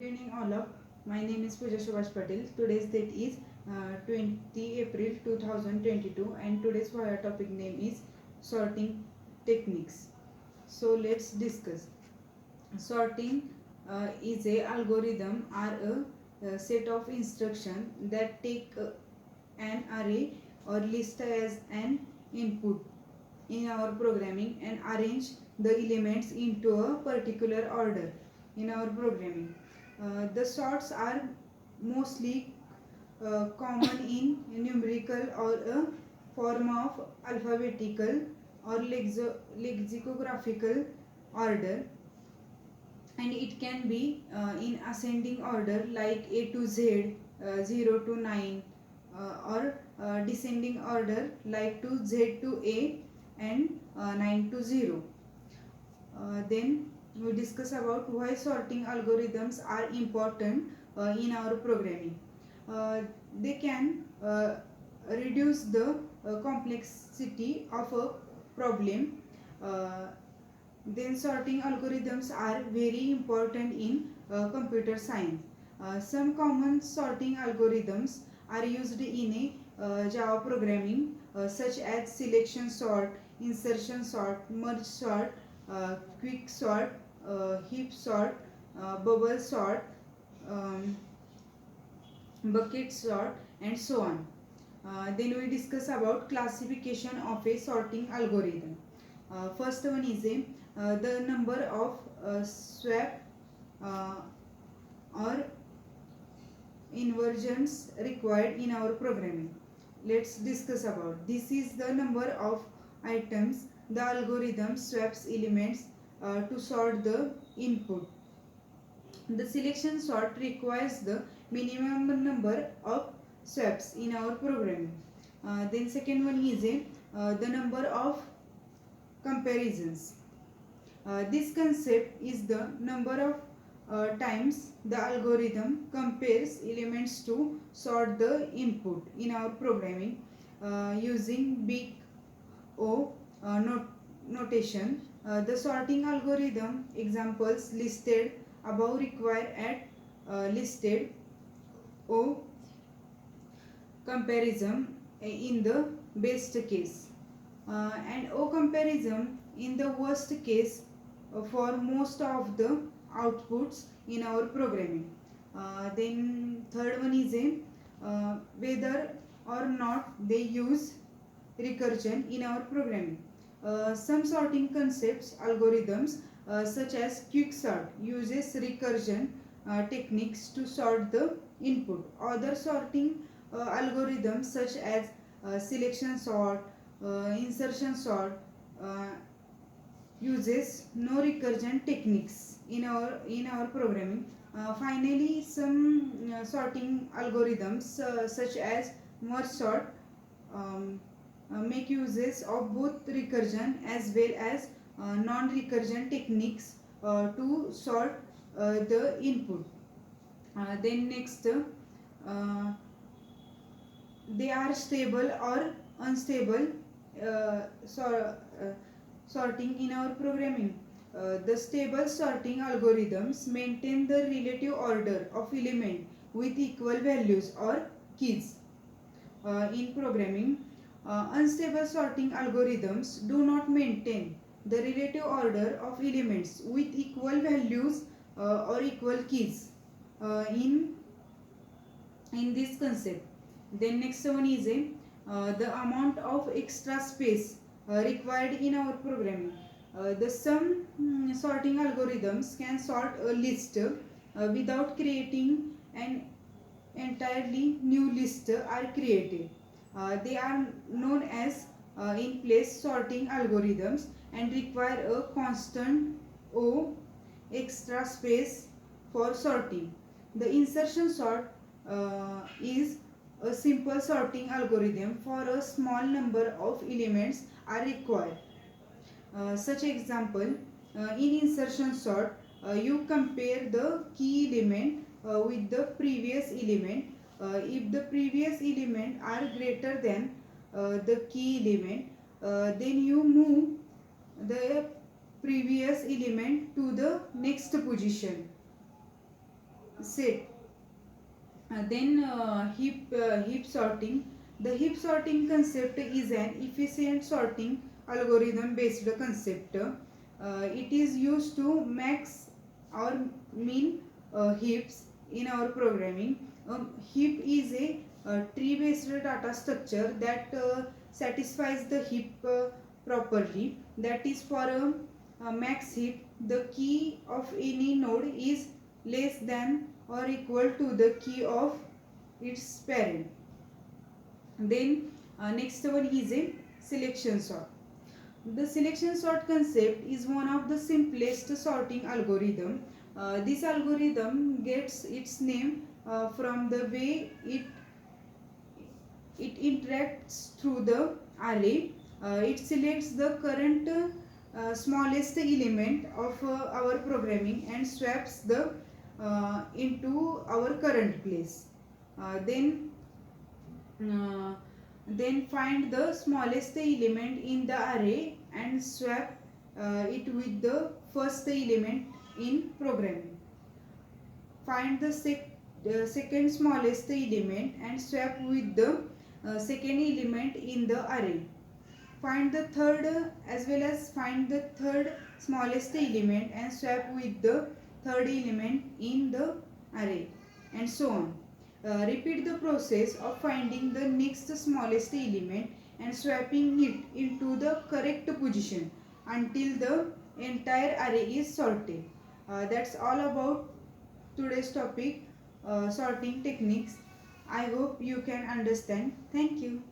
evening, all of. My name is Pooja Subhash Patel. Today's date is 20 April 2022, and today's topic name is sorting techniques. So let's discuss. Sorting is a algorithm or a set of instruction that take an array or list as an input in our programming and arrange the elements into a particular order in our programming. The sorts are mostly common in numerical or a form of alphabetical or lexicographical order, and it can be in ascending order like A to Z, 0 to 9, or descending order like to Z to A and 9 to 0. Then we discuss about why sorting algorithms are important in our programming. They can reduce the complexity of a problem. Uh, then sorting algorithms are very important in computer science. Some common sorting algorithms are used in a Java programming, such as selection sort, insertion sort, merge sort, quick sort, heap sort, bubble sort, um, bucket sort, and so on. Then we discuss about classification of a sorting algorithm. First one is the number of swap uh, or inversions required in our programming. Let's discuss about this is the number of items the algorithm swaps elements to sort the input. The selection sort requires the minimum number of swaps in our programming. Then second one is the number of comparisons. This concept is the number of times the algorithm compares elements to sort the input in our programming using big O notation. The sorting algorithm examples listed above require at listed O comparison in the best case, and O comparison in the worst case for most of the outputs in our programming. Then third one is whether or not they use recursion in our programming. Some sorting concepts algorithms such as quicksort uses recursion techniques to sort the input. Other sorting algorithms such as selection sort, insertion sort uses no recursion techniques in our programming. Finally, some sorting algorithms such as merge sort make uses of both recursion as well as non-recursion techniques to sort the input. Then next, they are stable or unstable sorting in our programming. The stable sorting algorithms maintain the relative order of element with equal values or keys. In programming, unstable sorting algorithms do not maintain the relative order of elements with equal values or equal keys in this concept. Then next one is the amount of extra space required in our programming. The some sorting algorithms can sort a list without creating an entirely new list are created. They are known as in place sorting algorithms and require a constant O extra space for sorting. The insertion sort is a simple sorting algorithm for a small number of elements are required. Such example, in insertion sort, you compare the key element with the previous element. If the previous element are greater than the key element, then you move the previous element to the next position. set. Then heap sorting. The heap sorting concept is an efficient sorting algorithm based concept. It is used to max or min heaps in our programming. Heap is a tree based data structure that satisfies the heap properly. That is, for a max heap, the key of any node is less than or equal to the key of its parent. Then next one is a selection sort. The selection sort concept is one of the simplest sorting algorithm. This algorithm gets its name from the way it interacts through the array. It selects the current smallest element of our programming and swaps the into our current place. Then uh, then find the smallest element in the array and swap it with the first element in programming. Find the second smallest element and swap with the second element in the array. Find the third as well as find the third smallest element and swap with the third element in the array, and so on. Repeat the process of finding the next smallest element and swapping it into the correct position until the entire array is sorted. That's all about today's topic, sorting techniques. I hope you can understand. Thank you.